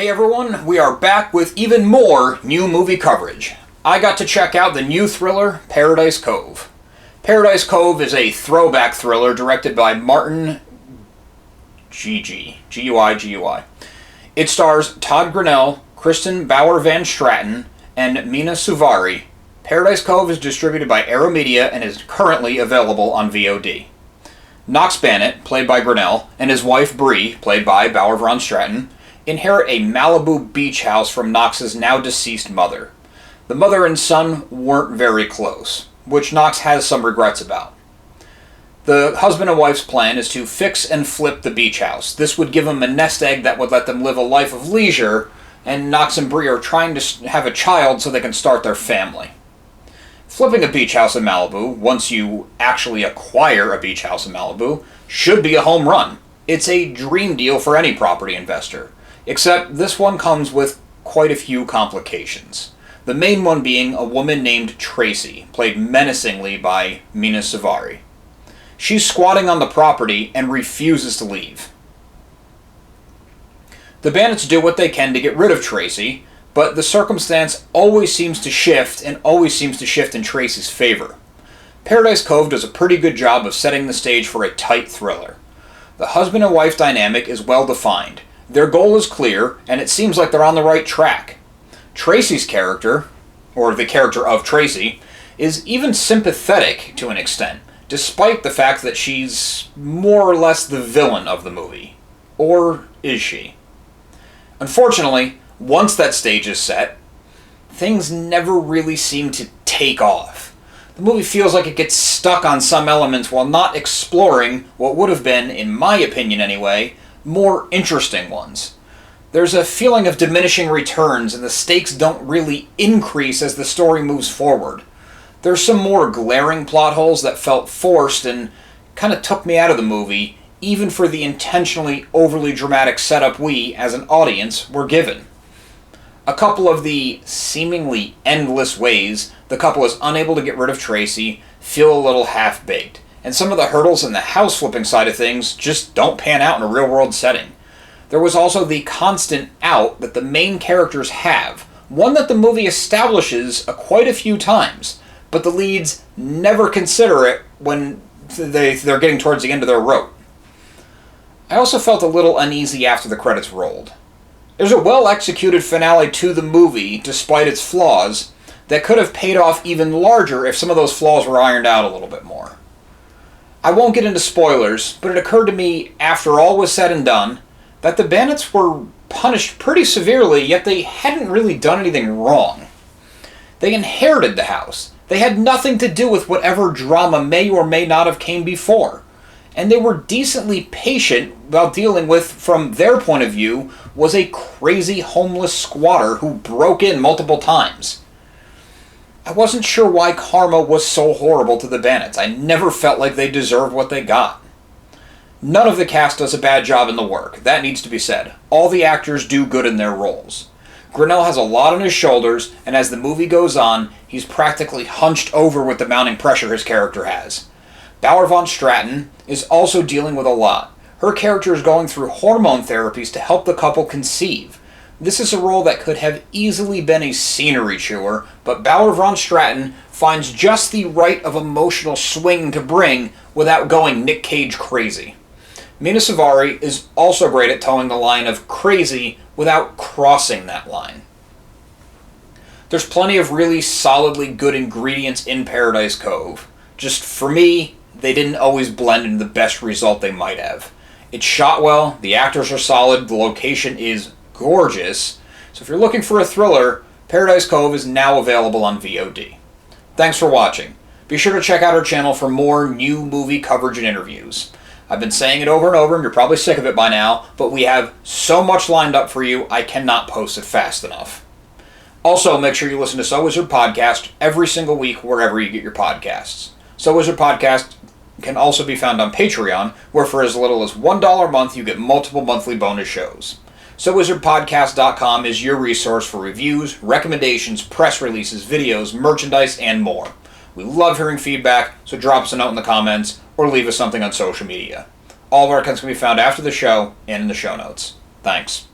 Hey everyone, we are back with even more new movie coverage. I got to check out the new thriller, Paradise Cove. Paradise Cove is a throwback thriller directed by Martin Guigui. It stars Todd Grinnell, Kristin Bauer van Straten, and Mena Suvari. Paradise Cove is distributed by Arrow Media and is currently available on VOD. Knox Bannett, played by Grinnell, and his wife Bree, played by Bauer van Straten, inherit a Malibu beach house from Knox's now deceased mother. The mother and son weren't very close, which Knox has some regrets about. The husband and wife's plan is to fix and flip the beach house. This would give them a nest egg that would let them live a life of leisure, and Knox and Bree are trying to have a child so they can start their family. Flipping a beach house in Malibu, once you actually acquire a beach house in Malibu, should be a home run. It's a dream deal for any property investor. Except this one comes with quite a few complications. The main one being a woman named Tracy, played menacingly by Mena Suvari. She's squatting on the property and refuses to leave. The bandits do what they can to get rid of Tracy, but the circumstance always seems to shift in Tracy's favor. Paradise Cove does a pretty good job of setting the stage for a tight thriller. The husband and wife dynamic is well defined. Their goal is clear, and it seems like they're on the right track. Tracy's character, or the character of Tracy, is even sympathetic to an extent, despite the fact that she's more or less the villain of the movie. Or is she? Unfortunately, once that stage is set, things never really seem to take off. The movie feels like it gets stuck on some elements while not exploring what would have been, in my opinion anyway, more interesting ones. There's a feeling of diminishing returns, and the stakes don't really increase as the story moves forward. There's some more glaring plot holes that felt forced and kind of took me out of the movie, even for the intentionally overly dramatic setup we, as an audience, were given. A couple of the seemingly endless ways the couple is unable to get rid of Tracy feel a little half-baked, and some of the hurdles in the house-flipping side of things just don't pan out in a real-world setting. There was also the constant out that the main characters have, one that the movie establishes quite a few times, but the leads never consider it when they're getting towards the end of their rope. I also felt a little uneasy after the credits rolled. There's a well-executed finale to the movie, despite its flaws, that could have paid off even larger if some of those flaws were ironed out a little bit more. I won't get into spoilers, but it occurred to me, after all was said and done, that the bandits were punished pretty severely, yet they hadn't really done anything wrong. They inherited the house. They had nothing to do with whatever drama may or may not have came before. And they were decently patient while dealing with, from their point of view, was a crazy homeless squatter who broke in multiple times. I wasn't sure why karma was so horrible to the bandits. I never felt like they deserved what they got. None of the cast does a bad job in the work. That needs to be said. All the actors do good in their roles. Grinnell has a lot on his shoulders, and as the movie goes on, he's practically hunched over with the mounting pressure his character has. Bauer van Straten is also dealing with a lot. Her character is going through hormone therapies to help the couple conceive. This is a role that could have easily been a scenery chewer, but Bauer van Straten finds just the right of emotional swing to bring without going Nick Cage crazy. Mena Suvari is also great at towing the line of crazy without crossing that line. There's plenty of really solidly good ingredients in Paradise Cove. Just for me, they didn't always blend into the best result they might have. It's shot well, the actors are solid, the location is gorgeous, so if you're looking for a thriller, Paradise Cove is now available on VOD. Thanks for watching. Be sure to check out our channel for more new movie coverage and interviews. I've been saying it over and over, and you're probably sick of it by now, but we have so much lined up for you, I cannot post it fast enough. Also, make sure you listen to So Wizard Podcast every single week wherever you get your podcasts. So Wizard Podcast can also be found on Patreon, where for as little as $1 a month you get multiple monthly bonus shows. SoWizardPodcast.com is your resource for reviews, recommendations, press releases, videos, merchandise, and more. We love hearing feedback, so drop us a note in the comments or leave us something on social media. All of our accounts can be found after the show and in the show notes. Thanks.